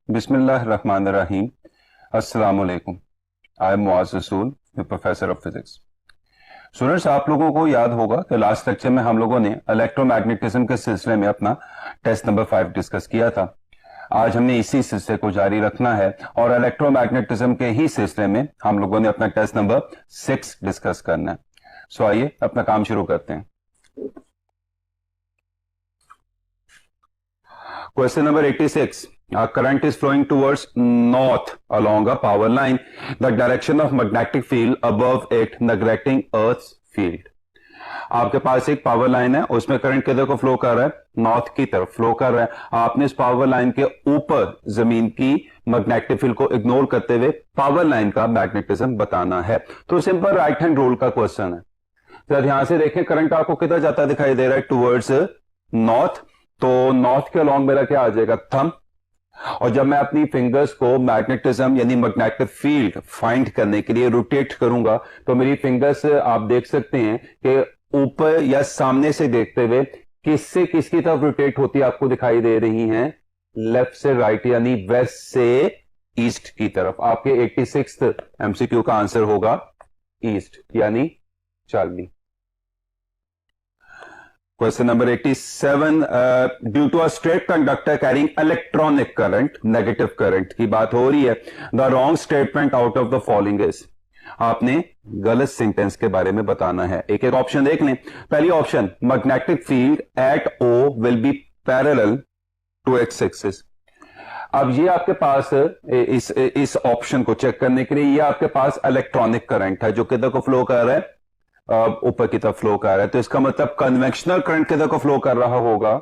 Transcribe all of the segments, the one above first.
बिस्मिल्लाहिर्रहमानिर्रहीम। अस्सलाम वालेकुम। आई एम मुआज़ रसूल, प्रोफेसर ऑफ फिजिक्स। स्टूडेंट्स, आप लोगों को याद होगा कि लास्ट लेक्चर में हम लोगों ने इलेक्ट्रोमैग्नेटिज्म के सिलसिले में अपना टेस्ट नंबर 5 डिस्कस किया था। आज हमने इसी सिलसिले को जारी रखना है और इलेक्ट्रोमैग्नेटिज्म के ही सिलसिले में हम लोगों ने अपना टेस्ट नंबर 6 डिस्कस करना है। सो आइए अपना काम शुरू करते हैं। Question number 86. A current is flowing towards north along a power line. The direction of magnetic field above it neglecting Earth's field. आपके पास एक पावर लाइन है, उसमें करंट किधर को फ्लो कर रहा है? नॉर्थ की तरफ फ्लो कर रहा है। आपने इस पावर लाइन के ऊपर जमीन की मैग्नेटिक फील्ड को इग्नोर करते हुए पावर लाइन का मैग्नेटिज्म बताना है। तो सिंपल राइट हैंड रूल का क्वेश्चन है। तो ध्यान से देखें, करंट आपको किधर जाता दिखाई दे रहा है? Towards north. तो नॉर्थ के अलॉन्ग मेरा क्या आ जाएगा? थंब। और जब मैं अपनी फिंगर्स को मैग्नेटिज्म यानी मैग्नेटिक फील्ड फाइंड करने के लिए रोटेट करूंगा तो मेरी फिंगर्स आप देख सकते हैं कि ऊपर या सामने से देखते हुए किससे किसकी तरफ रोटेट होती आपको दिखाई दे रही हैं? लेफ्ट से राइट यानी वेस्ट से ईस्ट की तरफ। आपके 86th एमसीक्यू का आंसर होगा ईस्ट यानी 40। Question number 87. Due to a straight conductor carrying electronic current, negative current की बात हो रही है। The wrong statement out of the following is. आपने गलत सेंटेंस के बारे में बताना है। एक एक ऑप्शन देख लें। पहली option, magnetic field at O will be parallel to x axis। अब ये आपके पास इस ऑप्शन को चेक करने के लिए ये आपके पास इलेक्ट्रॉनिक करंट है जो किधर को फ्लो कर रहा है? ऊपर की तरफ फ्लो कर रहा है। तो इसका मतलब कन्वेंशनल करंट किधर को फ्लो कर रहा होगा?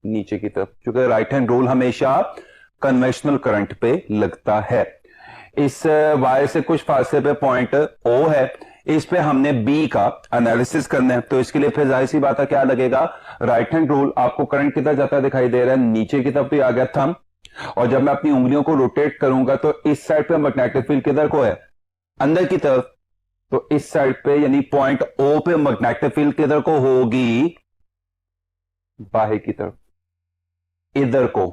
नीचे की तरफ, क्योंकि राइट हैंड रूल हमेशा कन्वेंशनल करंट पे लगता है। इस वायर से कुछ फासले पे पॉइंट O है, इस पे हमने B का एनालिसिस करना है। तो इसके लिए फिर जाहिर सी बात है क्या लगेगा? Right hand rule. आपको करंट किधर जाता दिखाई दे रहा है? नीचे की तरफ। तो आ गया थंब। और जब मैं अपनी उंगलियों को रोटेट करूंगा तो इस साइड पे मैग्नेटिक फील्ड किधर को है? अंदर की तरफ। तो इस साइड पे यानी पॉइंट O पे मैग्नेटिक फील्ड किधर को होगी? बाहर की तरफ, इधर को,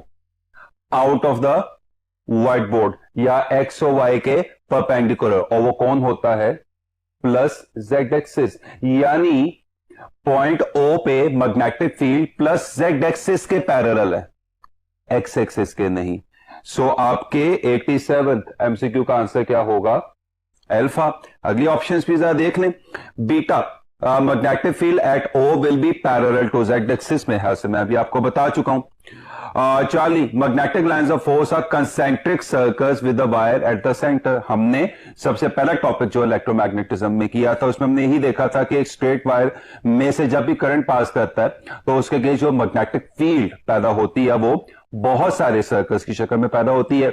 out of the white board या एक्स और वाई के परपेंडिकुलर। और वो कौन होता है? Plus Z axis. यानी पॉइंट O पे magnetic field plus Z axis के पैरेलल है, एक्स एक्सिस के नहीं। सो आपके 87th एमसीक्यू का आंसर क्या होगा? अल्फा। अगली ऑप्शंस भी जरा देख लें। Beta, magnetic field at O will be parallel to z axis में है, मैं अभी आपको बता चुका हूं। Charlie, magnetic lines of force are concentric circles with the wire at the centre. हमने सबसे पहला टॉपिक जो इलेक्ट्रोमैग्नेटिज्म में किया था उसमें हमने यही देखा था कि एक स्ट्रेट वायर में से जब भी करंट पास करता है तो उसके लिए जो मैग्नेटिक फील्ड पैदा होती है वो बहुत सारे सर्कल्स की शक्ल में पैदा होती है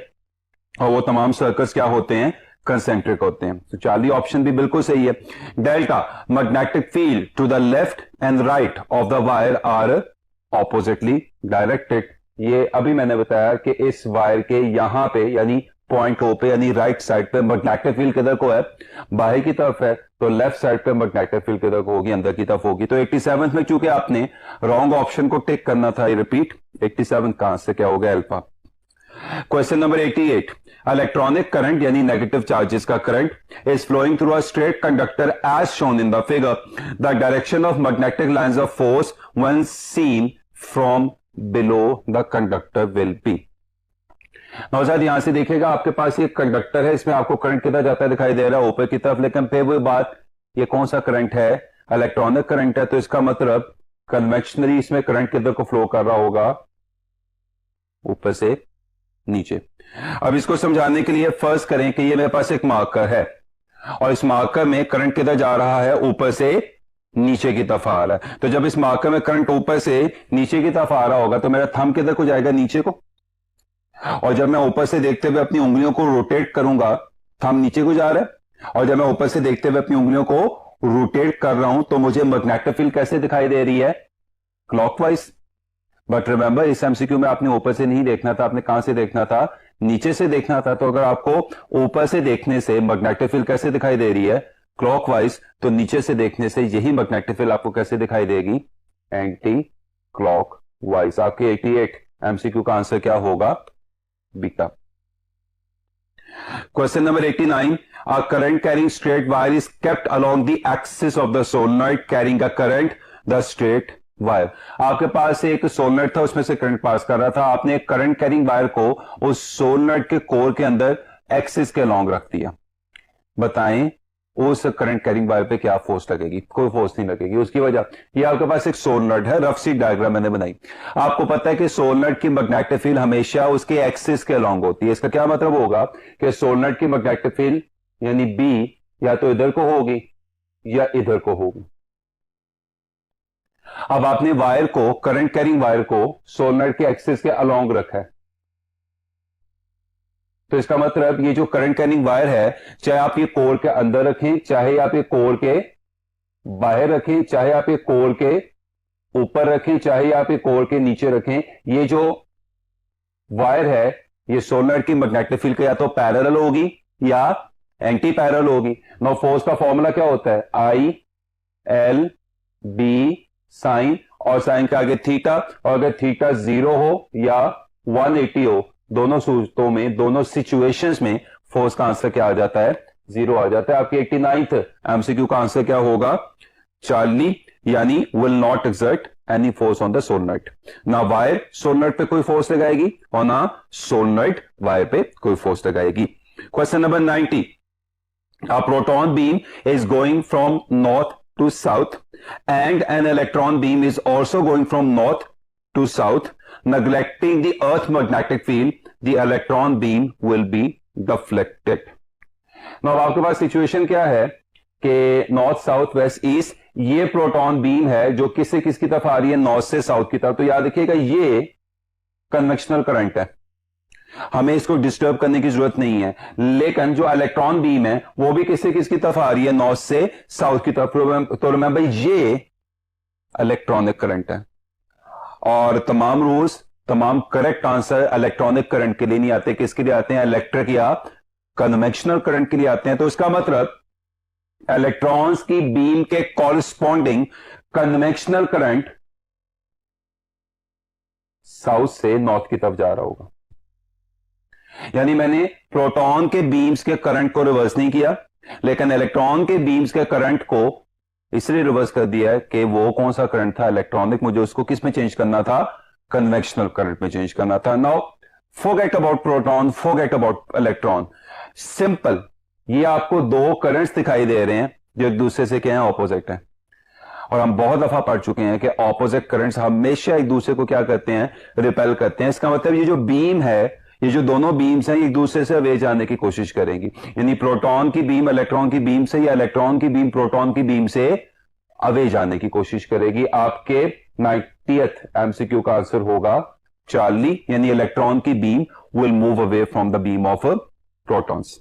और वो तमाम सर्कल्स क्या होते हैं? कंसेंट्रिक होते हैं। तो चार्ली ऑप्शन भी बिल्कुल सही है। Delta, magnetic field to the left and right of the wire are oppositely directed. ये अभी मैंने बताया कि इस वायर के यहां पे यानी पॉइंट O पे यानी राइट साइड पे मैग्नेटिक फील्ड किधर को है? बाहर की तरफ है। तो लेफ्ट साइड पे मैग्नेटिक फील्ड किधर को होगी? अंदर की तरफ होगी। तो 87 में चूंकि आपने रॉन्ग ऑप्शन को टिक करना था, रिपीट 87 का आंसर क्या होगा? Alpha. Question number 88. Electronic current यानी नेगेटिव चार्जेस का current is flowing through a straight conductor as shown in the figure. The direction of magnetic lines of force when seen from below the conductor will be. Naushad यहां से देखिएगा, आपके पास एक conductor है, इसमें आपको करंट किधर जाता है दिखाई दे रहा है? ऊपर की तरफ। लेकिन फिर वही बात, ये कौन सा करंट है? इलेक्ट्रॉनिक करंट है। तो इसका मतलब कन्वेंशनली इसमें करंट किधर को फ्लो कर रहा होगा? ऊपर से नीचे। अब इसको समझाने के लिए फर्स्ट करें कि ये मेरे पास एक मार्कर है और इस मार्कर में करंट किधर जा रहा है? ऊपर से नीचे की तरफ आ रहा है। तो जब इस मार्कर में करंट ऊपर से नीचे की तरफ आ रहा होगा तो मेरा थंब किधर को जाएगा? नीचे को। और जब मैं ऊपर से देखते हुए अपनी उंगलियों को रोटेट करूंगा, थंब नीचे को जा रहा है। और जब मैं ऊपर से देखते हुए अपनी उंगलियों को रोटेट कर रहा हूं तो मुझे मैग्नेटिक फील्ड कैसे दिखाई दे रही है? क्लॉकवाइज। बट रिमेंबर, इस एमसीक्यू में आपने ऊपर से नहीं देखना था, आपने कहां से देखना था? नीचे से देखना था। तो अगर आपको ऊपर से देखने से मैग्नेटिक फील्ड कैसे दिखाई दे रही है? क्लॉकवाइज। तो नीचे से देखने से यही मैग्नेटिक फील्ड आपको कैसे दिखाई देगी? Anti clockwise. आपके 88 एमसीक्यू का आंसर क्या होगा? Beta. Question number 89. A current carrying straight wire is kept along the axis of the solenoid carrying a current the straight wire. आपके पास एक सोलनॉइड था, उसमें से करंट पास कर रहा था, आपने एक करंट कैरिंग वायर को उस सोलनॉइड के कोर के अंदर एक्सिस के लॉन्ग रख दिया। बताएं उस करंट कैरिंग वायर पे क्या फोर्स लगेगी? कोई फोर्स नहीं लगेगी। उसकी वजह, ये आपके पास एक सोलनॉइड है, रफ सी डायग्राम मैंने बनाई। आपको पता है कि सोलनॉइड की मैग्नेटिक फील्ड हमेशा उसके एक्सिस के अलोंग होती है। इसका क्या मतलब होगा कि सोलनॉइड की मैग्नेटिक फील्ड यानी बी या तो इधर को होगी या इधर को होगी। अब आपने वायर को, करंट कैरिंग वायर को सोलनॉइड के एक्सिस के अलोंग रखा है, तो इसका मतलब ये जो करंट कैरिंग वायर है, चाहे आप ये कोर के अंदर रखें, चाहे आप ये कोर के बाहर रखें, चाहे आप ये कोर के ऊपर रखें, चाहे आप ये कोर के नीचे रखें, ये जो वायर है ये सोलनॉइड की मैग्नेटिक फील्ड के या तो पैरेलल होगी या एंटी पैरेलल होगी। नो फोर्स का फॉर्मूला क्या होता है? आई एल बी साइन, और साइन के आगे थीटा, और अगर थीटा 0 हो या 180 हो, दोनों सूरतों में, दोनों सिचुएशंस में फोर्स का आंसर क्या आ जाता है? 0 आ जाता है। आपकी 89th एमसीक्यू का आंसर क्या होगा? चार्ली, यानी will not exert any force on the solenoid. ना वायर सोलनॉइड पे कोई फोर्स लगाएगी और ना सोलनॉइड वायर पे कोई फोर्स लगाएगी। Question number 90। A proton beam is going from north to south and an electron beam is also going from north to south. Neglecting the earth magnetic field, the electron beam will be deflected. Now आपके पास situation क्या है कि north south west east, ये proton beam है जो किसकी तरफ आ रही है? नॉर्थ से साउथ की तरफ। तो याद रखिएगा ये कन्वेक्शनल करंट है, हमें इसको डिस्टर्ब करने की जरूरत नहीं है। लेकिन जो इलेक्ट्रॉन बीम है वो भी किसकी तरफ आ रही है? नॉर्थ से साउथ की तरफ। तो रिमेंबर ये इलेक्ट्रॉनिक करंट है, और तमाम रूल्स, तमाम करेक्ट आंसर इलेक्ट्रॉनिक करंट के लिए नहीं आते। किसके लिए आते हैं? इलेक्ट्रिक या कन्वेक्शनल करंट के लिए आते हैं। तो इसका मतलब इलेक्ट्रॉन्स की बीम के कॉरस्पॉन्डिंग कन्वेक्शनल करंट साउथ से नॉर्थ की तरफ जा रहा होगा। यानी मैंने प्रोटॉन के बीम्स के करंट को रिवर्स नहीं किया, लेकिन इलेक्ट्रॉन के बीम्स के करंट को इसलिए रिवर्स कर दिया है कि वो कौन सा करंट था? इलेक्ट्रॉनिक। मुझे उसको किस में चेंज करना था? कन्वेक्शनल करंट में चेंज करना था। Now forget about proton, forget about electron. Simple, ये आपको दो करंट्स दिखाई दे रहे हैं जो एक दूसरे से क्या है? ऑपोजिट है। और हम बहुत दफा पढ़ चुके हैं कि ऑपोजिट करंट्स हमेशा एक दूसरे को क्या करते हैं? रिपेल करते हैं। इसका मतलब ये जो बीम है, ये जो दोनों बीम्स हैं, एक दूसरे से अवे जाने की कोशिश करेंगी। यानी प्रोटॉन की बीम इलेक्ट्रॉन की बीम से या इलेक्ट्रॉन की बीम प्रोटॉन की बीम से अवे जाने की कोशिश करेगी। आपके 90th एमसीक्यू का आंसर होगा चार्ली, यानी इलेक्ट्रॉन की beam will move away from the beam of protons.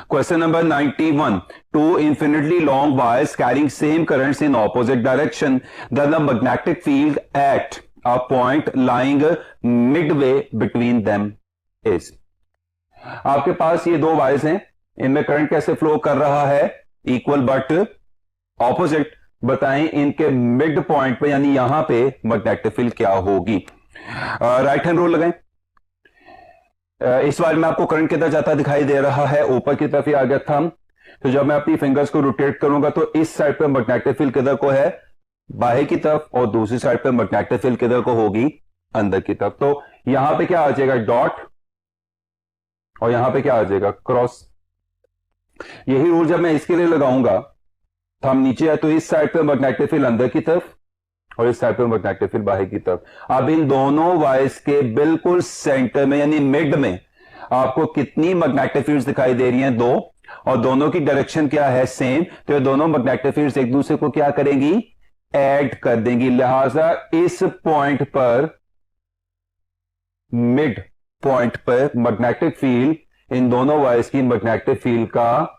Question number 91. Two infinitely long wires carrying same currents in opposite direction. Then the magnetic field at a point lying midway between them is. आपके पास ये दो wires हैं, इनमें current कैसे flow कर रहा है? Equal but opposite. बताएं इनके मिड पॉइंट पे यानी यहां पे मैग्नेटिक फील्ड क्या होगी? राइट हैंड रूल लगाएं। इस बार में आपको करंट किधर जाता दिखाई दे रहा है? ऊपर की तरफ ही आ गया था। तो जब मैं अपनी फिंगर्स को रोटेट करूंगा तो इस साइड पे मैग्नेटिक फील्ड किधर को है? बाहर की तरफ, और दूसरी साइड पे मैग्नेटिक फील्ड किधर को होगी? अंदर की तरफ। तो यहां पे क्या आ जाएगा? डॉट, और यहां पे क्या आ जाएगा? क्रॉस। यही रूल जब मैं इसके लिए लगाऊंगा तो हम नीचे आए तो इस साइड पे मैग्नेटिक फील्ड अंदर की तरफ और इस साइड पे मैग्नेटिक फील्ड बाहर की तरफ। अब इन दोनों वायर्स के बिल्कुल सेंटर में यानी मिड में आपको कितनी मैग्नेटिक फील्ड्स दिखाई दे रही हैं? दो, और दोनों की डायरेक्शन क्या है? सेम। तो ये दोनों मैग्नेटिक फील्ड्स एक दूसरे को क्या करेंगी? ऐड कर देंगी। लिहाजा इस पॉइंट पर, मिड पॉइंट पर मैग्नेटिक फील्ड इन दोनों वायर्स की मैग्नेटिक फील्ड का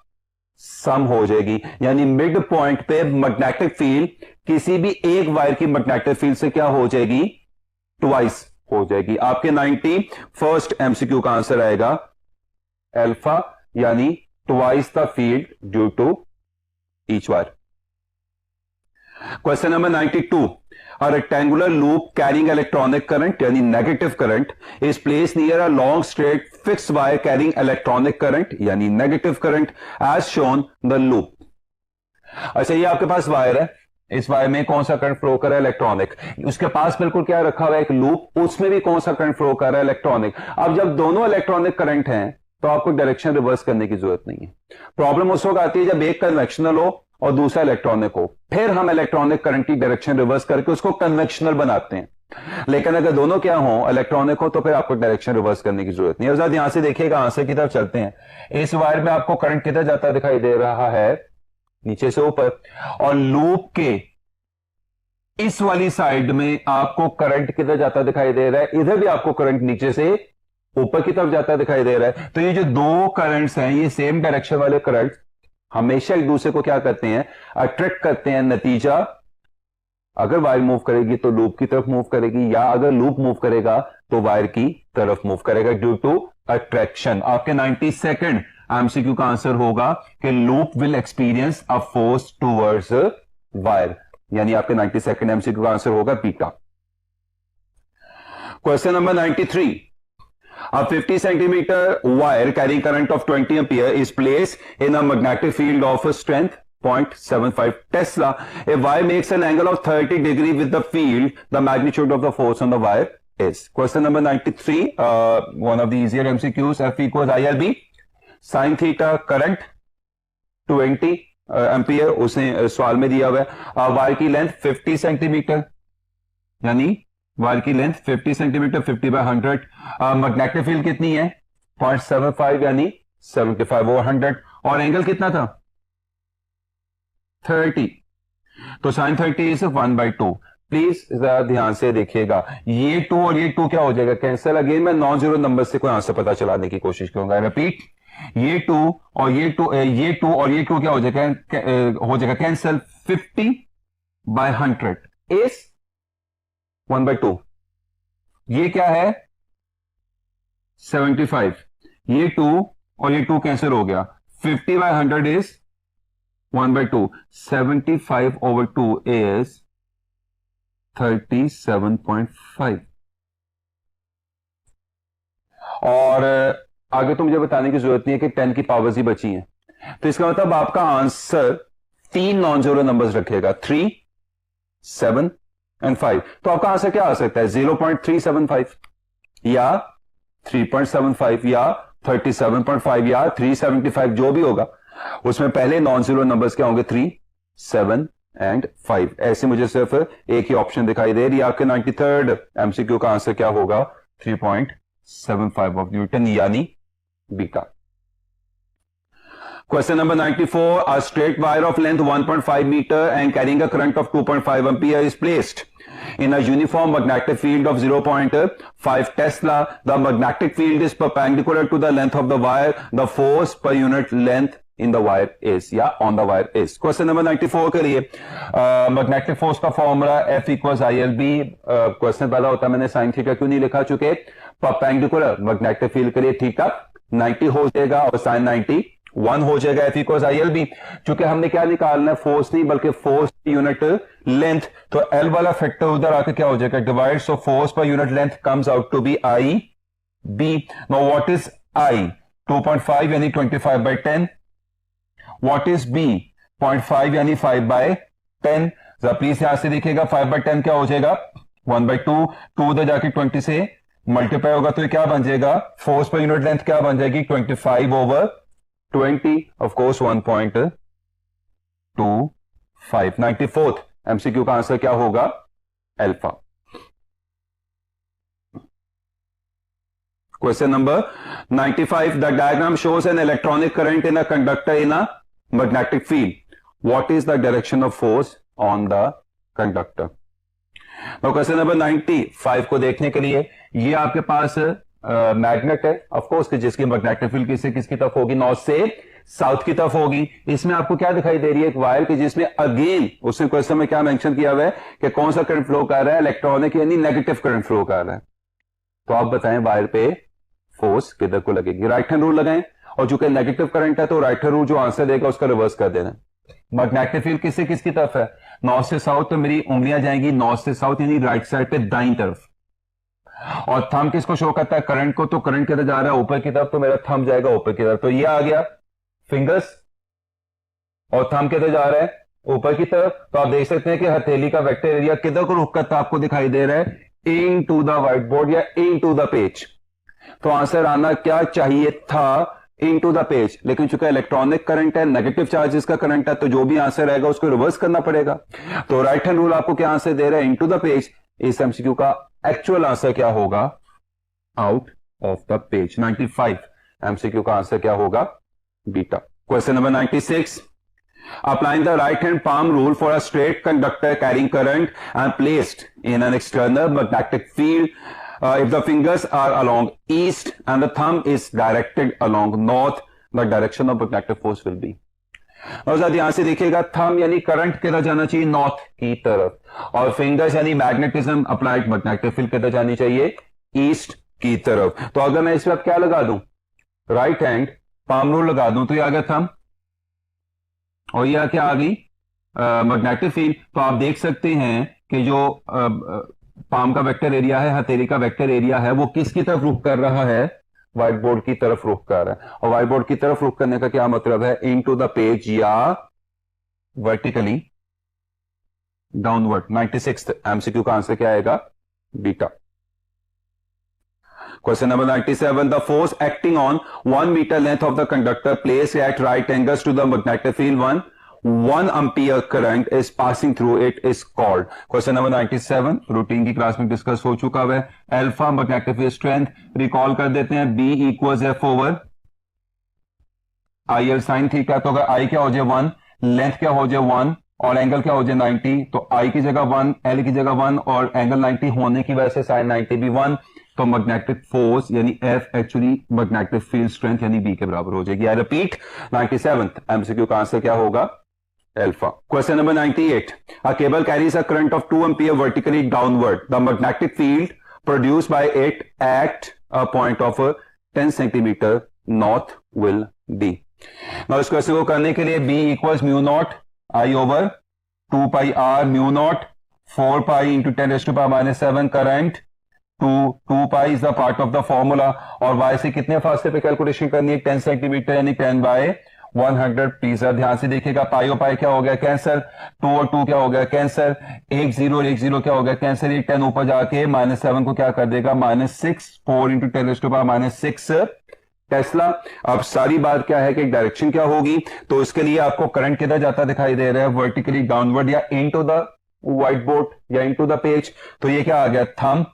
सम हो जाएगी। यानी मिड पॉइंट पे मैग्नेटिक फील्ड किसी भी एक वायर की मैग्नेटिक फील्ड से क्या हो जाएगी? ट्वाइस हो जाएगी। आपके 91st एमसीक्यू का आंसर आएगा अल्फा, यानी twice the field due to each wire. Question number 92, a rectangular loop carrying electronic current यानी negative current is placed near a long straight fixed wire carrying electronic current यानी negative current as shown the loop। अच्छा, ये आपके पास wire है, इस wire में कौन सा करंट फ्लो कर रहा है? इलेक्ट्रॉनिक। उसके पास बिल्कुल क्या रखा हुआ है? एक लूप, उसमें भी कौन सा करंट फ्लो कर रहा है? इलेक्ट्रॉनिक। अब जब दोनों इलेक्ट्रॉनिक करंट हैं तो आपको डायरेक्शन रिवर्स करने की जरूरत नहीं है। प्रॉब्लम उस वक्त आती है जब एक कन्वेक्शनल हो और दूसरा इलेक्ट्रॉनिक हो, फिर हम इलेक्ट्रॉनिक करंट की डायरेक्शन रिवर्स करके उसको कन्वेक्शनल बनाते हैं। लेकिन अगर दोनों क्या हो, इलेक्ट्रॉनिक हो, तो फिर आपको डायरेक्शन रिवर्स करने की जरूरत नहीं है। यहां से देखिएगा, आंसर की तरफ चलते हैं। इस वायर में आपको करंट किधर जाता दिखाई दे रहा है? नीचे से ऊपर। और लूप के इस वाली साइड में आपको करंट किधर जाता दिखाई दे रहा है? इधर भी आपको करंट नीचे से ऊपर की तरफ जाता दिखाई दे रहा है। तो ये जो दो करंट्स हैं, ये सेम डायरेक्शन वाले करंट हमेशा एक दूसरे को क्या करते हैं? अट्रैक्ट करते हैं। नतीजा, अगर वायर मूव करेगी तो लूप की तरफ मूव करेगी, या अगर लूप मूव करेगा तो वायर की तरफ मूव करेगा ड्यू टू अट्रैक्शन। आपके 92nd एमसीक्यू का आंसर होगा कि loop will experience a force towards wire, यानी आपके 92nd एमसीक्यू का आंसर होगा beta. Question number 93, a 50 centimeter wire carrying current of 20 ampere is placed in a magnetic field of a strength 0.75 Tesla. A wire makes an angle of 30 degree with the field. The magnitude of the force on the wire is. Question number 93, one of the easier MCQs. F equals ILB. Sin theta current 20 ampere उसने सवाल में दिया हुआ है। Wire की length 50 centimetre, यानी wire की length 50 centimetre, 50 by 100। Magnetic field कितनी है? 0.75 यानी 75 ओवर 100। और एंगल कितना था? 30। तो साइन 30 इज 1/2। प्लीज जरा ध्यान से देखिएगा, ये 2 और ये 2 क्या हो जाएगा? कैंसिल। अगेन मैं नॉन जीरो नंबर से कोई आंसर पता चलाने की कोशिश करूंगा। रिपीट, ये 2 और ये 2, ये 2 और ये 2 क्या हो जाएगा? हो जाएगा कैंसिल। 50 by 100 is 1/2। ये क्या है? 75। ये 2 और ये 2 कैंसिल हो गया। 50 बाय 100 इज 1/2। 75 over 2 is 37.5। और आगे तो मुझे बताने की जरूरत नहीं है कि 10 की पावर्स ही बची हैं। तो इसका मतलब आपका आंसर 3 नॉन जीरो नंबर्स रखेगा, 3, 7 एंड 5। तो आपका आंसर क्या आ सकता है? 0.375 या 3.75 या 37.5 या 375, जो भी होगा उसमें पहले नॉन जीरो नंबर्स क्या होंगे? 3, 7 एंड 5। ऐसे मुझे सिर्फ एक ही ऑप्शन दिखाई दे रही है। आपके 93rd एमसीक्यू का आंसर क्या होगा? 3.75 ऑफ न्यूटन, यानी beta. Question number 94, a straight wire of length 1.5 meter and carrying a current of 2.5 ampere is placed in a uniform magnetic field of 0.5 Tesla. The magnetic field is perpendicular to the length of the wire. The force per unit length in the wire is, या on the wire is। Question number 94 के लिए magnetic force का formula F equals ILB। Question पैदा होता है, मैंने sine theta क्यों नहीं लिखा? चुके परपेंडिकुलर मैग्नेटिक फील्ड के लिए थीटा 90 हो जाएगा और साइन 90 1 हो जाएगा। F equals ILB। चूंकि हमने क्या निकालना है? फोर्स नहीं बल्कि फोर्स यूनिट लेंथ। तो L वाला फैक्टर उधर आके क्या हो जाएगा? Divide. So force per unit length comes out to be IB। Now what is I? 2.5 यानी 25/10। What is B? 0.5 यानी 5/10। जरा प्लीज यहां से देखिएगा, 5/10 क्या हो जाएगा? 1/2। 2 उधर जाके 20 से मल्टीप्लाई होगा तो ये क्या बन जाएगा? फोर्स पर यूनिट लेंथ क्या बन जाएगी? 25 over 20, of course 1.25। 94th MCQ का आंसर क्या होगा? Alpha. Question number 95, the diagram shows an electronic current in a conductor in a magnetic field. What is the direction of force on the conductor? Question number 95 को देखने के लिए, ये आपके पास magnet है ऑफ कोर्स कि जिसकी मैग्नेटिक फील्ड किसकी तरफ होगी? नॉर्थ से साउथ की तरफ होगी। इसमें आपको क्या दिखाई दे रही है? एक वायर की, जिसमें अगेन उसने क्वेश्चन में क्या मेंशन किया हुआ है कि कौन सा करंट फ्लो कर रहा है? इलेक्ट्रॉनिक यानी नेगेटिव करंट फ्लो कर रहा है। तो आप बताएं वायर पे फोर्स किधर को लगेगी? राइट हैंड रूल लगाएं, और चूंकि नेगेटिव करंट है तो राइट हैंड रूल जो आंसर देगा उसका रिवर्स कर देना। मैग्नेटिक फील्ड किसकी तरफ है? नॉर्थ से साउथ, तो मेरी उंगलियां जाएंगी नॉर्थ से साउथ यानी राइट साइड पे दाईं तरफ। और थंब किसको शो करता है? करंट को। तो करंट किधर जा रहा है? ऊपर की तरफ, तो मेरा थंब जाएगा ऊपर की तरफ। तो ये आ गया फिंगर्स, और थंब किधर जा रहा है? ऊपर की तरफ। तो आप देख सकते हैं कि हथेली का वेक्टर एरिया किधर को रुख करता आपको दिखाई दे रहा है? इन टू द व्हाइट बोर्ड या इन टू द पेज। तो आंसर आना क्या चाहिए था? इन टू द पेज। लेकिन चूंकि इलेक्ट्रॉनिक करंट है, नेगेटिव चार्जेस का करंट है, तो जो भी आंसर आएगा उसको रिवर्स करना पड़ेगा। तो राइट हैंड रूल आपको क्या आंसर दे रहा है? इन टू द पेज। इस एमसीक्यू का एक्चुअल आंसर क्या होगा? Out of the page. 95 MCQ का आंसर क्या होगा? Beta. Question number 96, applying the right hand palm rule for a straight conductor carrying current and placed in an external magnetic field, if the fingers are along east and the thumb is directed along north, the direction of magnetic force will be। और साथ यहां से देखिएगा, thumb यानी current किधर जाना चाहिए? North की तरफ, और फिंगर्स यानी मैग्नेटिज्म अप्लाइड मैग्नेटिक फील्ड किधर जानी चाहिए? ईस्ट की तरफ। तो अगर मैं इस वक्त क्या लगा दूं? राइट हैंड पाम रूल लगा दूं, तो ये आ गया थंब, और यह क्या आ गई? Magnetic field. तो आप देख सकते हैं कि जो पाम का वेक्टर एरिया है, हथेली का वेक्टर एरिया है, वो किसकी तरफ रुख कर रहा है? व्हाइट बोर्ड की तरफ रुख कर रहा है। और व्हाइट बोर्ड की तरफ रुख करने का क्या मतलब है? इन टू द पेज या वर्टिकली डाउनवर्ड। 96 एमसीक्यू का आंसर क्या आएगा? Beta. Question number 97, the force acting on 1 meter length of the conductor placed at right angles to the magnetic field 1 ampere current is passing through it is called। Question number 97 routine की class में discuss हो चुका है। Alpha magnetic field strength recall कर देते हैं, B equals F over I L sine theta. तो अगर I क्या हो जाए 1, लेंथ क्या हो जाए 1, और एंगल क्या हो जाए 90, तो I की जगह 1, L की जगह 1, और एंगल 90 होने की वजह से साइन 90 भी 1। तो मैग्नेटिक फोर्स यानी F actually magnetic field strength यानी B के बराबर हो जाएगी। आई रिपीट, 97th एमसीक्यू का आंसर क्या होगा? Alpha. Question number 98, a cable carries a current of 2 ampere vertically downward, the magnetic field produced by it at a point of 10 centimetre north will be. Now इस question को करने के लिए B equals mu naught I over 2 pi R mu naught 4 pi into 10⁻⁻7 current two pi is the part of the formula. और y से कितने फासले पे कैलकुलेशन करनी है? 10 सेंटीमीटर यानी 10/100। प्लीज ध्यान से देखिएगा, पाई और पाई क्या हो गया? कैंसर। 2 और 2 क्या हो गया? कैंसर। 1 0 और 1 0 क्या हो गया? कैंसर। 10 ऊपर जाके -7 को क्या कर देगा? -6। 4 इंटू 10⁻6 टेस्ला। अब सारी बात क्या है कि डायरेक्शन क्या होगी? तो इसके लिए आपको करंट किधर जाता दिखाई दे रहा है? वर्टिकली डाउनवर्ड या इनटू द व्हाइट बोर्ड या इनटू द पेज। तो ये क्या आ गया? थंब।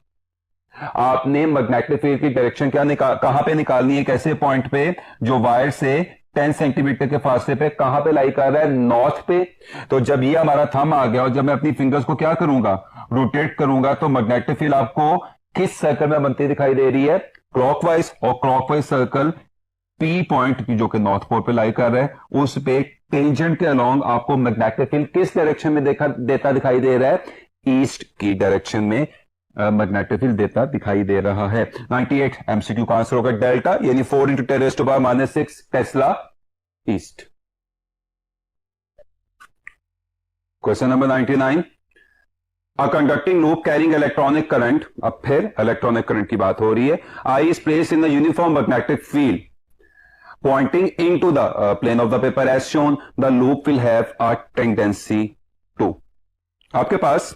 आपने मैग्नेटिक फील्ड की डायरेक्शन कहां पे निकालनी है? कैसे पॉइंट पे? जो वायर से 10 सेंटीमीटर के फासले पे कहां पे लाई कर रहा है? नॉर्थ पे। तो जब ये हमारा थंब आ गया और जब मैं अपनी फिंगर्स को क्या करूंगा? रोटेट करूंगा, तो मैग्नेटिक फील्ड आपको किस सर्कल में बनती दिखाई दे रही है? क्लॉकवाइज। और क्लॉकवाइज सर्कल पी पॉइंट की जो कि नॉर्थ पोल पे लाई कर रहा है, उस पे टेंजेंट के अलोंग आपको मैग्नेटिक फील्ड किस डायरेक्शन में देता दिखाई दे रहा है? ईस्ट की डायरेक्शन में मैग्नेटिक फील्ड देता दिखाई दे रहा है। 98 एमसीक्यू का आंसर होगा डेल्टा, यानी 4 into 10⁻⁻6 tesla east. Question number 99, a conducting loop carrying electronic current. अब फिर इलेक्ट्रॉनिक करंट की बात हो रही है। I is placed in the uniform magnetic field pointing into the plane of the paper as shown, the loop will have a tendency to। आपके पास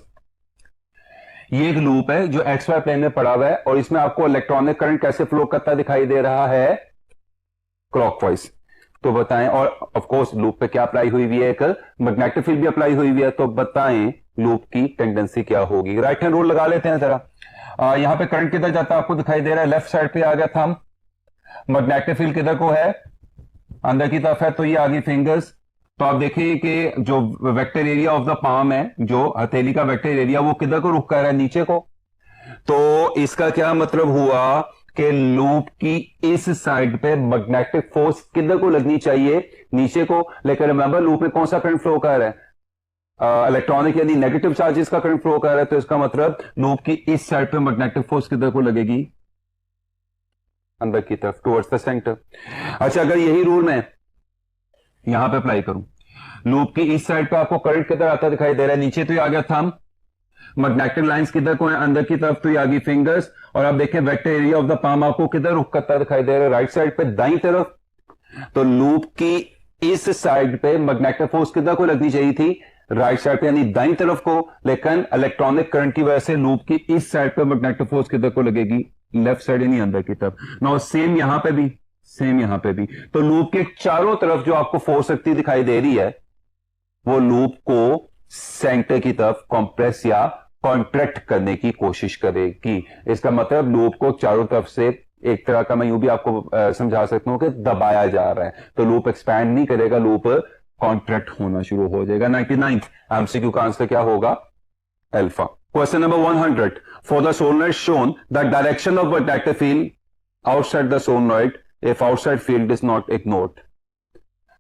ये एक लूप है जो एक्स वाई प्लेन में पड़ा हुआ है, और इसमें आपको इलेक्ट्रॉनिक करंट कैसे फ्लो करता दिखाई दे रहा है? क्लॉकवाइज। तो बताएं, और ऑफ कोर्स लूप पे क्या अप्लाई हुई हुई है? एक मैग्नेटिक फील्ड भी अप्लाई हुई हुई है। तो बताएं लूप की टेंडेंसी क्या होगी? राइट हैंड रूल लगा लेते हैं जरा। यहां पे करंट किधर जाता है आपको दिखाई दे रहा है? लेफ्ट साइड पे आ गया थंब। मैग्नेटिक फील्ड किधर को है? अंदर की तरफ है, तो ये आगे फिंगर्स। तो आप देखिए कि जो vector area of the palm है, जो हथेली का वेक्टर एरिया, वो किधर को रुख कर रहा है? नीचे को। तो इसका क्या मतलब हुआ कि लूप की इस साइड पे मैग्नेटिक फोर्स किधर को लगनी चाहिए? नीचे को। लेकिन रिमेंबर लूप में कौन सा करंट फ्लो कर रहा है? इलेक्ट्रॉनिक यानी नेगेटिव चार्जेस का करंट फ्लो कर रहा है। तो इसका मतलब लूप की इस साइड पे मैग्नेटिक फोर्स किधर को लगेगी? अंदर की तरफ, टुवर्ड्स द सेंटर। अच्छा, अगर यही रूल मैं यहां पे अप्लाई करूं, लूप की इस साइड पे आपको करंट किधर आता दिखाई दे रहा है, नीचे तो ये आ गया थंब, मैग्नेटिक लाइंस किधर को है, अंदर की तरफ तो ये आ गई फिंगर्स, और आप देखें vector area of the palm आपको किधर रुख करता दिखाई दे रहा है, राइट साइड पे दाईं तरफ। तो लूप की इस साइड पे मैग्नेटिक फोर्स किधर को लगनी चाहिए थी, राइट साइड पे यानी दाईं तरफ को, लेकिन इलेक्ट्रॉनिक करंट की वजह से लूप की इस साइड पे मैग्नेटिक फोर्स किधर को लगेगी, लेफ्ट साइड यानी अंदर की तरफ। नाउ सेम यहां पे भी, सेम यहां पे भी। तो लूप के चारों तरफ जो आपको फोर्स शक्ति दिखाई दे रही है वो लूप को सेंटर की तरफ कंप्रेस या कॉन्ट्रैक्ट करने की कोशिश करेगी। इसका मतलब लूप को चारों तरफ से एक तरह का, मैं यूं भी आपको समझा सकता हूं कि दबाया जा रहा है, तो लूप एक्सपैंड नहीं करेगा, लूप कॉन्ट्रैक्ट होना शुरू हो जाएगा। 99th एमसीक्यू का आंसर क्या होगा, alpha. Question number 100, for the solenoid shown the direction of magnetic field outside the solenoid if outside field is not ignored.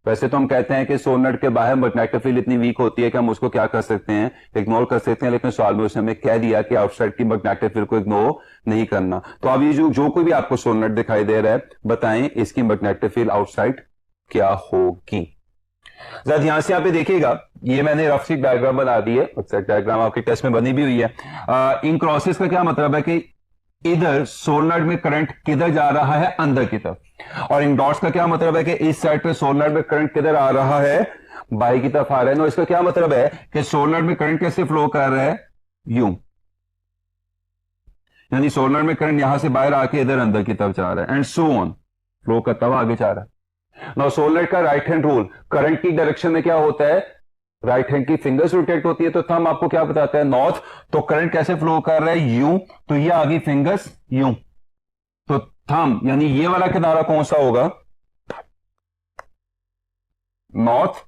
वैसे तो हम कहते हैं कि सोलेनॉइड के बाहर मैग्नेटिक फील्ड इतनी वीक होती है कि हम उसको क्या कर सकते हैं, इग्नोर कर सकते हैं, लेकिन सवाल में उसने हमें कह दिया कि आउटसाइड की मैग्नेटिक फील्ड को इग्नोर नहीं करना। तो अब ये जो कोई भी आपको सोलेनॉइड दिखाई दे रहा है, बताएं इसकी मैग्नेटिक फील्ड आउटसाइड क्या होगी। जरा ध्यान से यहाँ पे देखिएगा, ये मैंने रफ सी डायग्राम बना दी है, एग्जैक्ट डायग्राम आपके टेस्ट में बनी भी हुई है। इन क्रॉसेस का क्या मतलब है कि इधर सोलेनॉइड में करंट किधर जा रहा है, अंदर की तरफ, और इन डॉट्स का क्या मतलब है कि इस साइड पे सोलेनॉइड में करंट किधर आ रहा है, बाहर की तरफ आ रहा है। ना इसका क्या मतलब है कि सोलेनॉइड में करंट कैसे फ्लो कर रहा है, यूं, यानी सोलेनॉइड में करंट यहां से बाहर आके इधर अंदर की तरफ जा रहा है, एंड सो ऑन, फ्लो करता हुआ आगे जा रहा है। नाउ सोलेनॉइड का राइट हैंड रूल, करंट की डायरेक्शन में क्या होता है, राइट हैंड की फिंगर्स रोटेट होती है, तो थंब आपको क्या बताता है, नॉर्थ। तो करंट कैसे फ्लो कर रहा है, यूं, तो ये आगे फिंगर्स यूं, तो थंब यानी ये वाला किनारा कौन सा होगा, नॉर्थ,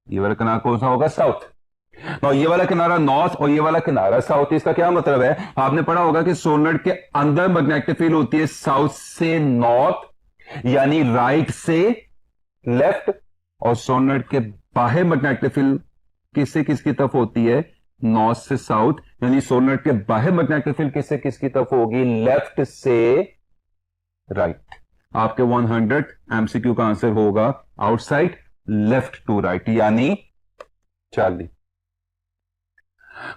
ये वाला किनारा कौन सा होगा, साउथ। तो ये वाला किनारा नॉर्थ और ये वाला किनारा साउथ। इसका क्या मतलब है, आपने पढ़ा होगा कि सोलेनॉइड के अंदर मैग्नेटिक फील्ड होती है साउथ से नॉर्थ यानी राइट से लेफ्ट, और सोलेनॉइड के बाहर मैग्नेटिक फील्ड किससे किसकी तरफ होती है, नॉर्थ से साउथ, यानी सोलेनॉइड के बाहर मैग्नेटिक फील्ड किससे किसकी तरफ होगी, लेफ्ट से राइट। आपके 100 एमसीक्यू का आंसर होगा आउटसाइड लेफ्ट टू राइट, यानी 40।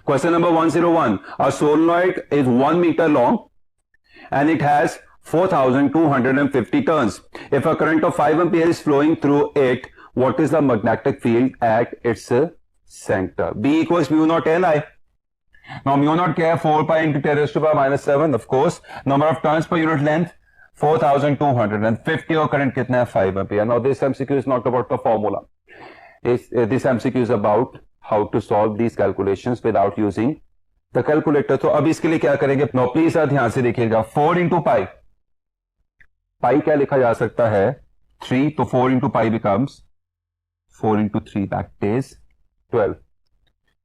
Question number 101, a solenoid is 1 metre long and it has 4250 turns. If a current of 5 ampere is flowing through it, what is the magnetic field at its center? B equals mu naught Ni. Now mu naught क्या है, 4 pi into 10 raised to power minus 7, of course. Number of turns per unit length 4250, और current कितना है, 5 ampere. Now this MCQ is not about the formula. This MCQ is about how to solve these calculations without using the calculator. तो अब इसके लिए क्या करेंगे, no please ध्यान से देखिएगा, 4 इंटू पाई, पाई क्या लिखा जा सकता है, 3, तो 4 into pi becomes 4 into 3 that is 12,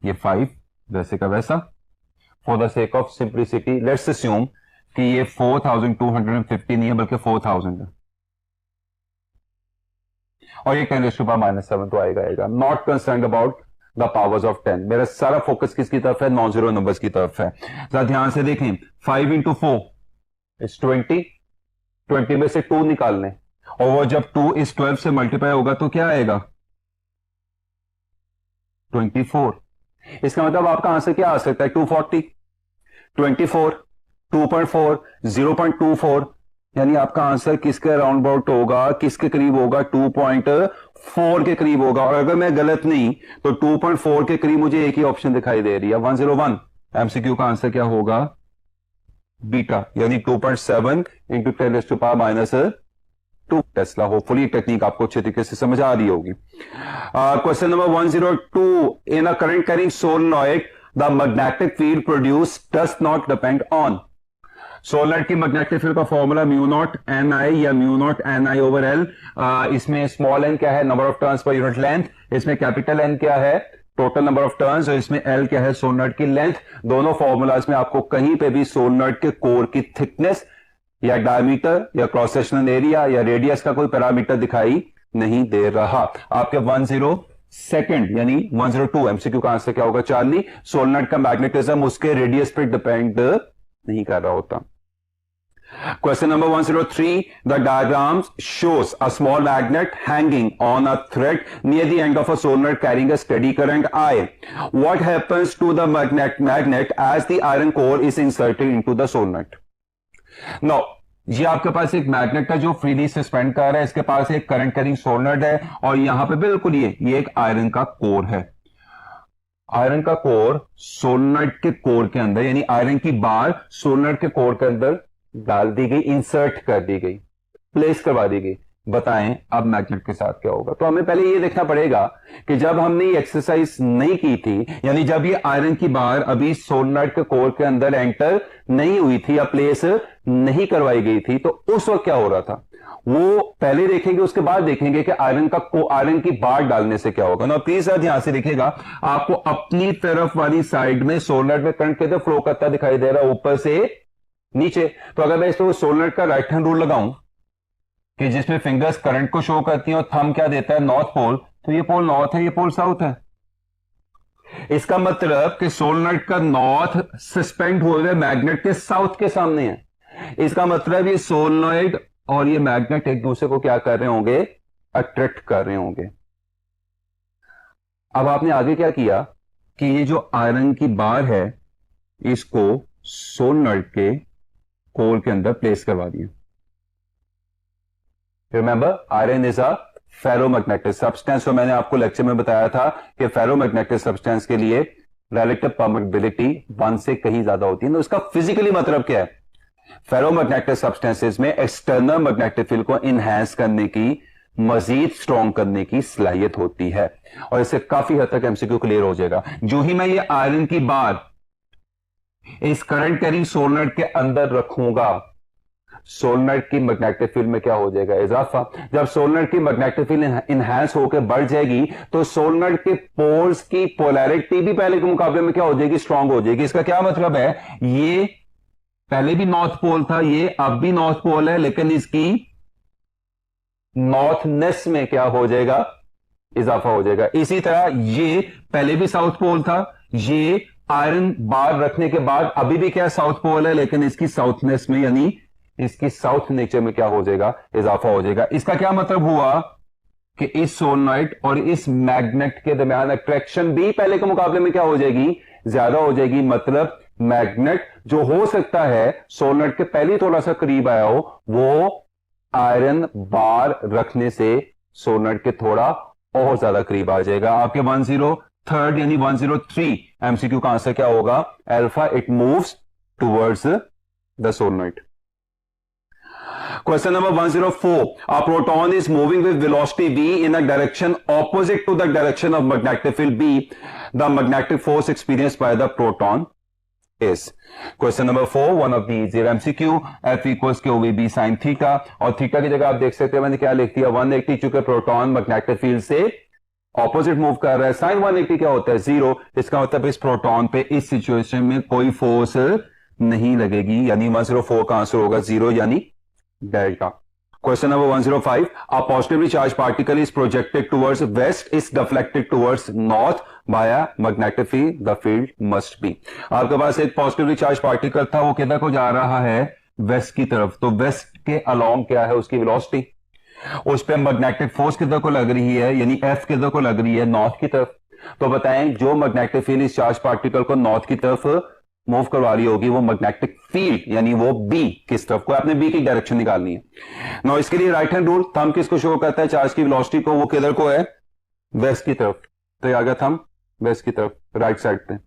ये 5 वैसे का वैसा। For the sake of simplicity let's assume कि ये 4250 नहीं है बल्कि 4000 है, और ये 10 raised to power -7 तो आएगा। Not concern about the powers of 10, मेरा सारा फोकस किसकी तरफ है, नॉन जीरो नंबर्स की तरफ है। जरा ध्यान से देखें, 5 इंटू 4 इज 20, 20 में से 2 निकालने, और वो जब 2 इस 12 से मल्टीप्लाई होगा तो क्या आएगा, 24। इसका मतलब आपका आंसर क्या आ सकता है, 240, 24, 2.4, 0.24, यानी आपका आंसर किसके अराउंड अबाउट होगा, किसके करीब होगा, 2.4 के करीब होगा। और अगर मैं गलत नहीं तो 2.4 के करीब मुझे एक ही ऑप्शन दिखाई दे रही है, 101। एमसीक्यू का आंसर क्या होगा, बीटा, यानी 2.7 into 10 raised to power -2 Tesla. Hopefully technique आपको अच्छे तरीके से समझ आ रही होगी। Question number 102, in a current carrying solenoid the magnetic field produce does not depend on. Solenoid की मैग्नेटिक फील्ड का फॉर्मूला म्यू नॉट एन आई या mu not an I over L. इसमें स्मॉल एन क्या है, number of turns per unit length, इसमें capital N क्या है, total number of turns, और इसमें एल क्या है, सोलेनॉइड की लेंथ। दोनों फॉर्मूलाज में आपको कहीं पे भी सोलेनॉइड के कोर की थिकनेस या डायमीटर या क्रॉस सेक्शनल एरिया या रेडियस का कोई पैरामीटर दिखाई नहीं दे रहा। आपके 102 यानी 102 एमसीक्यू का आंसर क्या होगा, 40। सोलेनॉइड का मैग्नेटिज्म उसके रेडियस पर डिपेंड नहीं कर रहा होता। Question number 103. The diagram shows a small magnet hanging on a thread near the end of a solenoid carrying a steady current I. What happens to the magnet as the iron core is inserted into the solenoid? Now, ये आपके पास एक magnet है जो freely suspend कर रहा है, इसके पास एक करंट कैरिंग सोलेनॉइड है और यहां पे बिल्कुल ये एक आयरन का कोर है। आयरन का कोर सोलेनॉइड के कोर के अंदर, यानी आयरन की बार सोलेनॉइड के कोर के अंदर डाल दी गई, इंसर्ट कर दी गई, प्लेस करवा दी गई। बताएं अब मैग्नेट के साथ क्या होगा। तो हमें पहले ये देखना पड़ेगा कि जब हमने ये एक्सरसाइज नहीं की थी, यानी जब ये आयरन की बार अभी सोलेनॉइड के कोर के अंदर एंटर नहीं हुई थी या प्लेस नहीं करवाई गई थी, तो उस वक्त क्या हो रहा था वो पहले देखेंगे, उसके बाद देखेंगे कि आयरन की बार डालने से क्या होगा ना। प्लीज ध्यान से देखिएगा, आपको अपनी तरफ वाली साइड में सोलेनॉइड में करंट किधर फ्लो करता दिखाई दे रहा है, ऊपर से नीचे। तो अगर मैं इसको सोलेनॉइड का राइट हैंड रूल लगाऊं कि जिसमें फिंगर्स करंट को शो करती हैं और थंब क्या देता है, नॉर्थ पोल, तो ये पोल नॉर्थ है, ये पोल साउथ है। इसका मतलब कि सोलेनॉइड का नॉर्थ सस्पेंड हुए मैग्नेट के साउथ के सामने है। इसका मतलब ये सोलेनॉइड और ये मैग्नेट एक दूसरे को क्या कर रहे होंगे, अट्रैक्ट कर रहे होंगे। अब आपने आगे क्या किया कि ये जो आयरन की बार है इसको सोलेनॉइड के कोर के अंदर प्लेस करवा दिया। Remember, iron is a ferromagnetic substance. तो मैंने आपको लेक्चर में बताया था कि फेरोमैग्नेटिक सब्सटेंस के लिए रिलेटिव परमिटिविटी 1 से कहीं ज्यादा होती है। तो इसका फिजिकली मतलब क्या है, फेरोमैग्नेटिक सब्सटेंसेस में एक्सटर्नल मैग्नेटिक फील्ड को इनहैंस करने की, मजीद स्ट्रॉन्ग करने की सलाहियत होती है। और इससे काफी हद तक एमसीक्यू क्लियर हो जाएगा। जो ही मैं ये आयरन की बार इस करंट कैरिंग सोलेनॉइड के अंदर रखूंगा, सोलेनॉइड की मैग्नेटिक फील्ड में क्या हो जाएगा, इजाफा। जब सोलेनॉइड की मैग्नेटिक फील्ड इनहैंस होकर बढ़ जाएगी तो सोलेनॉइड के पोल्स की पोलैरिटी भी पहले के मुकाबले में क्या हो जाएगी, स्ट्रांग हो जाएगी। इसका क्या मतलब है, ये पहले भी नॉर्थ पोल था, ये अब भी नॉर्थ पोल है, लेकिन इसकी नॉर्थनेस में क्या हो जाएगा, इजाफा हो जाएगा। इसी तरह ये पहले भी साउथ पोल था, ये आयरन बार रखने के बाद अभी भी क्या साउथ पोल है, लेकिन इसकी साउथनेस में यानी इसकी साउथ नेचर में क्या हो जाएगा, इजाफा हो जाएगा। इसका क्या मतलब हुआ कि इस सोलेनॉइड और इस मैग्नेट के दरमियान अट्रैक्शन भी पहले के मुकाबले में क्या हो जाएगी, ज्यादा हो जाएगी। मतलब मैग्नेट जो हो सकता है सोलेनॉइड के पहले थोड़ा सा करीब आया हो, वो आयरन बार रखने से सोलेनॉइड के थोड़ा और ज्यादा करीब आ जाएगा। आपके 103 यानी 103 एमसीक्यू का आंसर क्या होगा, alpha, it moves towards the solenoid. Question number 104. A proton is moving with velocity v in a direction opposite to the direction of magnetic field B. The magnetic force experienced by the proton is. Question number 4. One of the easier MCQ. F equals QVB sin theta. और theta की जगह आप देख सकते हैं मैंने क्या लिख दिया, 180, चूंकि प्रोटॉन मैग्नेटिक फील्ड से ऑपोजिट मूव कर रहा है। साइन 180 क्या होता है, 0। इसका मतलब इस प्रोटॉन पे इस सिचुएशन में कोई फोर्स नहीं लगेगी, यानी 104 का आंसर होगा 0 यानी delta. Question number 105. A positively charged particle is projected towards west, is deflected towards north by a magnetic field. The field must be. आपके पास एक पॉजिटिवली चार्ज पार्टिकल था, वो किधर को जा रहा है, वेस्ट की तरफ। तो वेस्ट के अलोंग क्या है उसकी वेलोसिटी, उस पर मैग्नेटिक फोर्स किधर को लग रही है, यानी एफ किधर को लग रही है, नॉर्थ की तरफ। तो बताएं जो मैग्नेटिक फील्ड इस चार्ज पार्टिकल को नॉर्थ की तरफ मूव करवा रही होगी, वो मैग्नेटिक फील्ड यानी वो बी किस तरफ को, आपने बी की डायरेक्शन निकालनी है। नो इसके लिए राइट हैंड रूल, थंब किसको शो करता है, चार्ज की वेलोसिटी को, वो किधर को है, वेस्ट की तरफ। तो आ गया थंब वेस्ट की तरफ, राइट साइड पे,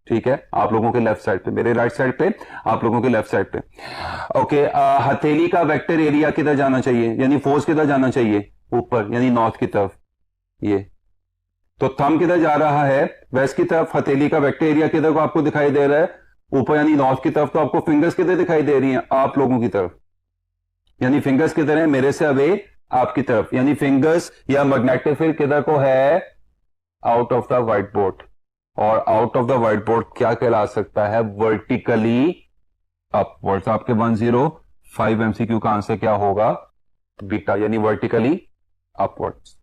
ठीक है, आप लोगों के लेफ्ट साइड पे, मेरे राइट साइड पे, आप लोगों के लेफ्ट साइड पे। ओके, हथेली का वेक्टर एरिया किधर जाना चाहिए, यानी फोर्स किधर जाना चाहिए, ऊपर, यानी नॉर्थ की तरफ। ये तो थंब किधर जा रहा है, वेस्ट की तरफ। हथेली का वेक्टर एरिया किधर को आपको दिखाई दे रहा है, ऊपर यानी नॉर्थ की तरफ। तो आपको फिंगर्स किधर दिखाई दे रही हैं, आप लोगों की तरफ, यानी फिंगर्स किधर है, मेरे से अवे आपकी तरफ, यानी फिंगर्स या मैग्नेटिक फील्ड किधर को है, out of the whiteboard. और out of the whiteboard क्या कहला सकता है, वर्टिकली अपवर्ड्स। आपके 105 एमसीक्यू का आंसर क्या होगा, बीटा, यानी vertically upwards.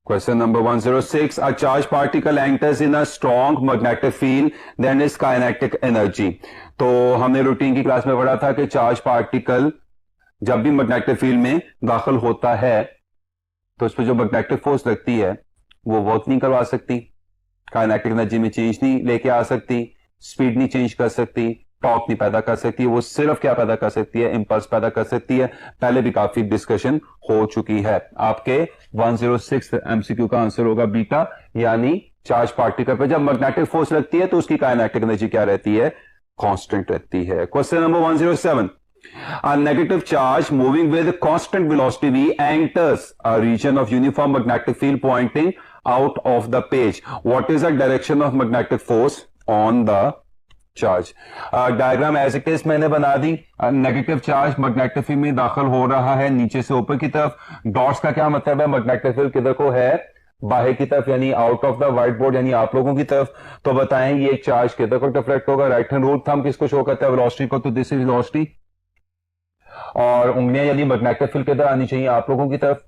Question number 106. A charged particle enters in a strong magnetic field, then is kinetic energy. तो हमने रूटीन की क्लास में पढ़ा था कि चार्ज पार्टिकल जब भी मैग्नेटिक फील्ड में दाखिल होता है तो उस पर जो मैग्नेटिक फोर्स लगती है वो वर्क नहीं करवा सकती, काइनेटिक एनर्जी में चेंज नहीं लेके आ सकती, स्पीड नहीं चेंज कर सकती, टॉर्क नहीं पैदा कर सकती। वो सिर्फ क्या पैदा कर सकती है, इंपल्स पैदा कर सकती है। पहले भी काफी डिस्कशन हो चुकी है। आपके 106 एमसीक्यू का आंसर होगा बीटा, यानी चार्ज पार्टिकल पे जब मैग्नेटिक फोर्स लगती है तो उसकी काइनेटिक एनर्जी क्या रहती है, कांस्टेंट रहती है। Question number 107, a negative charge moving with constant velocity v enters a region of uniform magnetic field pointing out of the page. What is the direction of magnetic force on the charge? Diagram as it is मैंने बना दी। Negative charge magnetic field में दाखिल हो रहा है नीचे से ऊपर की तरफ। डॉट्स का क्या मतलब है, मैग्नेटिक फील्ड किधर को है, बाहर की तरफ, यानी out of the white board, यानी आप लोगों की तरफ। तो बताएं ये चार्ज किधर को डिफ्लेक्ट होगा, राइट हैंड रूल थंब किसको शो करता है, वेलोसिटी को, तो दिस इज वेलोसिटी। और उंगलियां यदि मैग्नेटिक फील्ड किधर आनी चाहिए, आप लोगों की तरफ,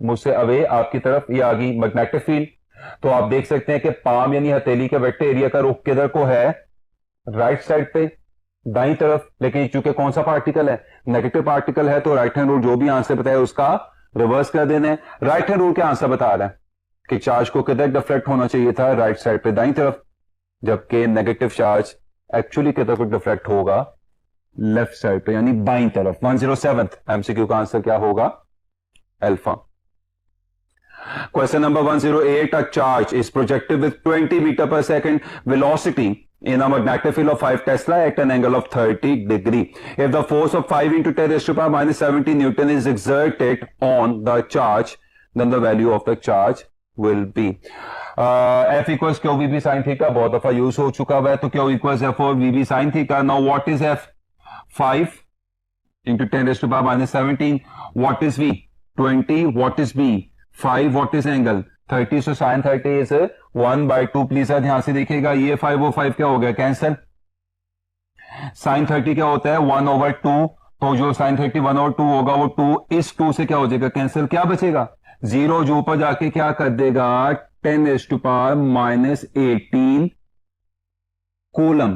मुझसे अवे आपकी तरफ, ये आ गई मैग्नेटिक फील्ड। तो आप देख सकते हैं कि पाम यानी हथेली के वेक्टर एरिया का रुख किधर को है, राइट साइड पे, दाईं तरफ। लेकिन चूंकि कौन सा पार्टिकल है, नेगेटिव पार्टिकल है, तो राइट हैंड रूल जो भी आंसर बताया उसका रिवर्स कर देना है। राइट हैंड रूल क्या आंसर बता रहा है कि चार्ज को किधर डिफ्लेक्ट होना चाहिए था, राइट साइड पे, दाईं तरफ, जबकि नेगेटिव चार्ज एक्चुअली किधर को डिफ्लेक्ट होगा, लेफ्ट साइड पे, यानी बाईं तरफ। 107 एमसीक्यू का आंसर क्या होगा, alpha. Question number 108, a charge is projected with 20 meter per second velocity in a magnetic field of 5 Tesla at an angle of 30 degree. If the force of 5 into 10 raised to power minus 70 Newton is exerted on the charge, then the value of the charge will be. F equals Q VB sin theta, बहुत दफा use हो चुका है, तो Q equals F over VB sin theta. Now what is F? 5 into 10 raised to power minus 17. What is V? 20. What is B? 5. What is angle? 30. So sin 30 is 1/2. Please ध्यान से देखिएगा, ये 5 वो 5 क्या हो गया, कैंसल। sin 30 क्या होता है, 1/2। तो जो sin 30 1/2 होगा वो 2 इस 2 से क्या हो जाएगा, कैंसिल। क्या बचेगा, 0 जो ऊपर जाके क्या कर देगा, 10 raised to power minus 18 coulomb.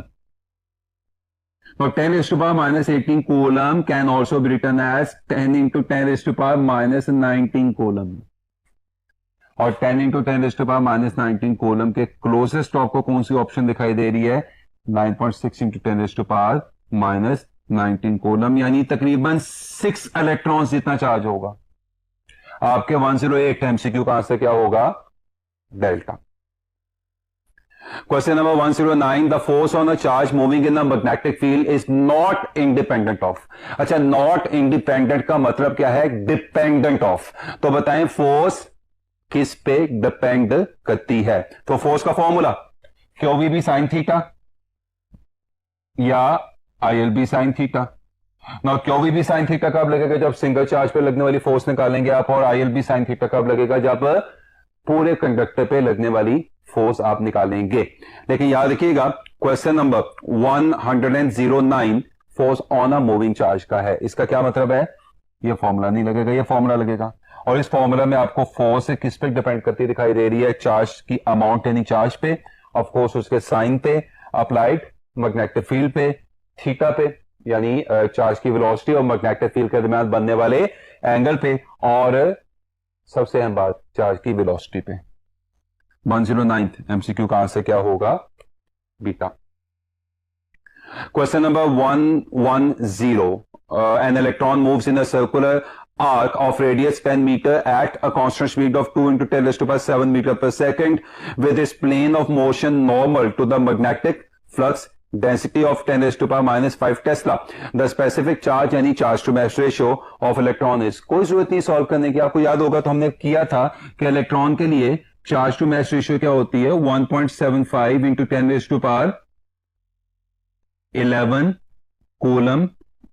तो 10 raised to power minus 18 coulomb can also be written as 10 into 10 raised to power minus 19 coulomb. और 10 into 10 raised to power minus 19 coulomb के क्लोजेस्ट आपको कौन सी ऑप्शन दिखाई दे रही है, 9.6 into 10 raised to power minus 19 coulomb, यानी तकरीबन 6 इलेक्ट्रॉन्स जितना चार्ज होगा। आपके 108 एमसीक्यू का आंसर क्या होगा, delta. Question number 109, the force on a charge moving in the magnetic field is not independent of. अच्छा, not independent का मतलब क्या है, dependent of। तो बताएं फोर्स किस पे डिपेंड करती है। तो फोर्स का फॉर्मूला QVB sin थीटा या ILB sin थीटा। ना QVB sin थीटा कब लगेगा, जब सिंगल चार्ज पे लगने वाली फोर्स निकालेंगे आप, और ILB sin थीटा कब लगेगा, जब पूरे कंडक्टर पे लगने वाली फोर्स आप निकालेंगे। लेकिन याद रखिएगा question number 109 force on a moving charge का है। इसका क्या मतलब है, ये फॉर्मूला नहीं लगेगा, ये फॉर्मूला लगेगा। और इस फॉर्मूला में आपको फोर्स किस पे डिपेंड करती दिखाई दे रही है, चार्ज की अमाउंट यानी चार्ज पे, ऑफ कोर्स उसके साइन पे, अप्लाइड मैग्नेटिक फील्ड पे, थीटा पे यानी चार्ज की वेलोसिटी और मैग्नेटिक फील्ड के दरमियान बनने वाले एंगल पे, और सबसे अहम बात चार्ज की वेलोसिटी पे। 109 एमसीक्यू का आंसर क्या होगा, beta. Question number 110, an electron moves in a circular arc of radius 10 meter at a constant speed of 2 into 10 raised to power 7 meter per second with its plane of motion normal to the magnetic flux density of 10 raised to power minus 5 Tesla. The specific charge यानी charge to mass ratio of electron is। कोई जरूरत नहीं solve करने की, आपको याद होगा तो हमने किया था कि इलेक्ट्रॉन के लिए चार्ज टू मास रेशियो क्या होती है, 1.75 into 10 raised to power 11 coulomb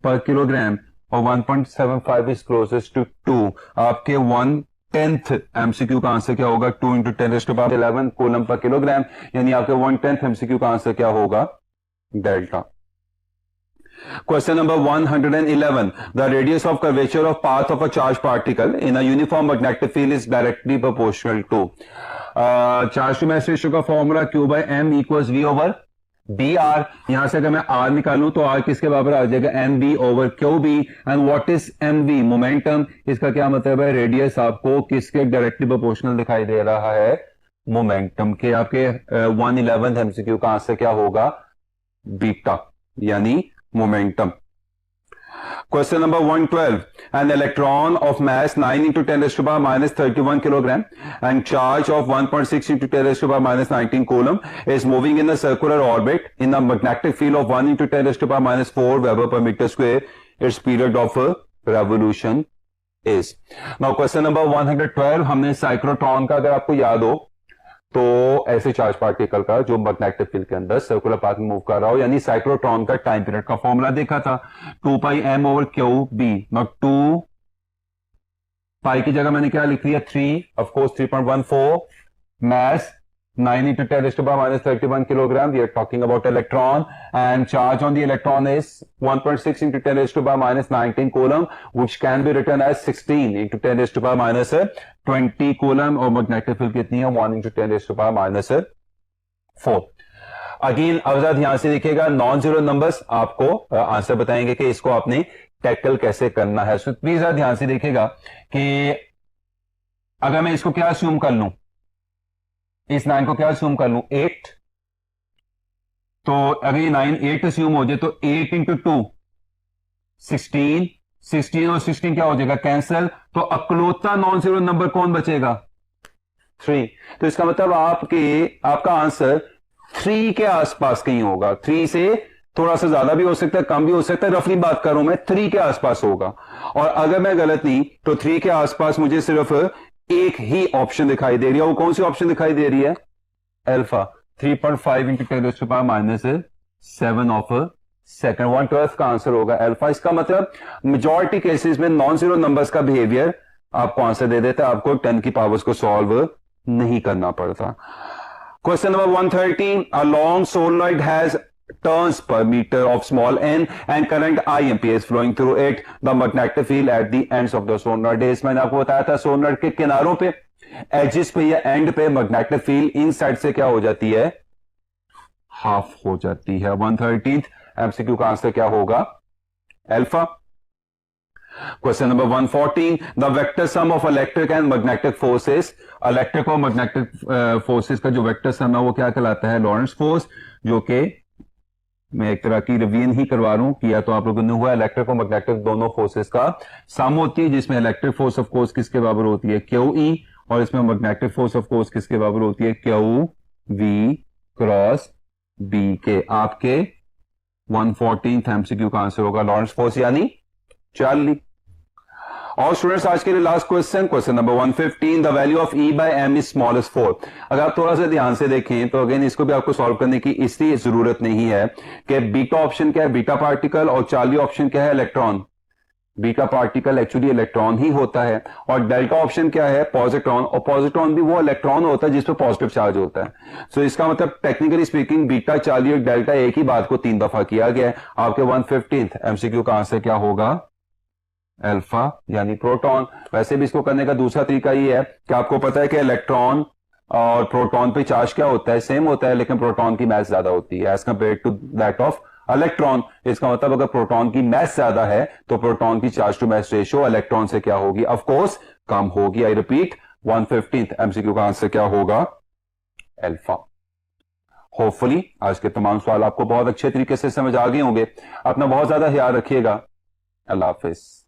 per kilogram, और 1.75 is closest to 2। आपके 1/10 एमसीक्यू का आंसर क्या होगा, 2 into 10 raised to power 11 coulomb per kilogram, यानी आपके 1/10 एमसीक्यू का आंसर क्या होगा, delta. Question number 111. The radius of curvature of path of a charged particle in a uniform magnetic field is directly proportional to। charge to mass ratio का फॉर्मूला Q by M equals V over B R, यहां से अगर मैं are निकालूं तो are किसके बराबर आ जाएगा, M B over Q B. And what is M V, momentum. इसका क्या मतलब है, रेडियस आपको किसके डायरेक्टली प्रोपोर्शनल दिखाई दे रहा है, मोमेंटम के। आपके 111 एमसीक्यू का आंसर क्या होगा, बीटा यानी momentum. Question number 112. An electron of mass 9 into 10 raised to power minus 31 kilogram and charge of 1.6 into 10 raised to power minus 19 coulomb is moving in a circular orbit in a magnetic field of 1 into 10 raised to power minus 4 Weber per meter square. Its period of revolution is. Now question number 112. हमने cyclotron का, अगर आपको याद हो तो ऐसे charge particle का जो मैग्नेटिक फील्ड के अंदर सर्कुलर पाथ में मूव कर रहा हो, यानी साइक्लोट्रॉन का टाइम पीरियड का फॉर्मूला देखा था 2 pi M over Q B. Not 2 pi की जगह मैंने क्या लिख दिया 3, of course 3.14, mass 9 into 10 raised to power minus 31 kilogram. We are talking about electron, and charge on the electron is 1.6 into 10 raised to power minus 19 coulomb, which can be written as 16 into 10 raised to power minus 20 coulomb. और magnetic field कितनी है, 1 into 10 raised to power minus 4. Again अब जरा ध्यान से देखिएगा, non zero numbers आपको answer बताएंगे कि इसको आपने टैकल कैसे करना है। सो प्लीज जरा ध्यान से देखिएगा कि अगर मैं इसको क्या अस्यूम कर लूं, इस 9 को क्या अस्यूम कर लूं 8, तो अगर ये 9 8 अस्यूम हो जाए तो 8 इंटू 2 16, 16 और 16 क्या हो जाएगा, कैंसल। तो अकलौता नॉन जीरो नंबर कौन बचेगा, 3। तो इसका मतलब आपका आंसर 3 के आसपास कहीं होगा। 3 से थोड़ा सा ज्यादा भी हो सकता है, कम भी हो सकता है, रफली बात करूं मैं 3 के आसपास होगा। और अगर मैं गलत नहीं तो 3 के आसपास मुझे सिर्फ एक ही ऑप्शन दिखाई दे रही है। वो कौन सी ऑप्शन दिखाई दे रही है, alpha 3.5 into 10 to power minus 7 of second. 1/12 का आंसर होगा अल्फा। इसका मतलब मेजॉरिटी केसेस में नॉन जीरो नंबर्स का बिहेवियर आपको आंसर दे देता है, आपको 10 की पावर्स को सॉल्व नहीं करना पड़ता। Question number 113, a long solenoid has turns per meter of small n and current I ampere is flowing through it. The magnetic field at the ends of the solenoid is, मैंने आपको बताया था solenoid के किनारों पे, edges पे या and पे मैग्नेटिक फील्ड इन साइड से क्या हो जाती है, हाफ हो जाती है। 113th एमसीक्यू का आंसर क्या होगा, alpha. Question number 114, the vector sum of electric and magnetic forces. Electric और मैग्नेटिक फोर्सेस का जो वेक्टर सम है वो क्या कहलाता है, लॉरेंट्ज फोर्स, जो कि मैं एक तरह की रिवीजन ही करवा रहा हूं, किया तो आप लोगों ने हुआ। इलेक्ट्रिक और मैग्नेटिक दोनों फोर्सेस का सम होती है, जिसमें इलेक्ट्रिक फोर्स ऑफ कोर्स किसके बराबर होती है, क्यू ई, और इसमें मैग्नेटिक फोर्स ऑफ कोर्स किसके बराबर होती है, क्यू वी क्रॉस बी के। आपके 114th एमसीक्यू का आंसर होगा लॉरेंट्ज फोर्स यानी चार्ली। और स्टूडेंट्स आज के लिए last question, question number 115, the value of E by M is small as 4। अगर आप थोड़ा सा ध्यान से देखें तो अगेन इसको भी आपको सॉल्व करने की इसलिए जरूरत नहीं है कि बीटा ऑप्शन क्या है, बीटा पार्टिकल, और चार्ली ऑप्शन क्या है, electron. Beta particle actually electron ही होता है, और डेल्टा ऑप्शन क्या है, पॉजिट्रॉन, और पॉजिट्रॉन भी वो इलेक्ट्रॉन होता है जिसपे पॉजिटिव चार्ज होता है। सो इसका मतलब टेक्निकली स्पीकिंग बीटा, चार्ली और डेल्टा एक ही बात को 3 दफा किया गया है। आपके 115th एमसीक्यू का आंसर क्या होगा, अल्फा यानी प्रोटॉन। वैसे भी इसको करने का दूसरा तरीका ये है कि आपको पता है कि इलेक्ट्रॉन और प्रोटॉन पे चार्ज क्या होता है, सेम होता है, लेकिन प्रोटॉन की मास ज्यादा होती है as compare to that of electron. इसका मतलब अगर प्रोटॉन की मास ज्यादा है तो प्रोटॉन की charge to mass ratio electron से क्या होगी, ऑफ कोर्स कम होगी। आई रिपीट, 115th एमसीक्यू का आंसर क्या होगा, अल्फा। होपफुली आज के तमाम सवाल आपको बहुत अच्छे तरीके से समझ आ गए होंगे। अपना बहुत ज्यादा ख्याल रखिएगा। अल्लाह हाफिज।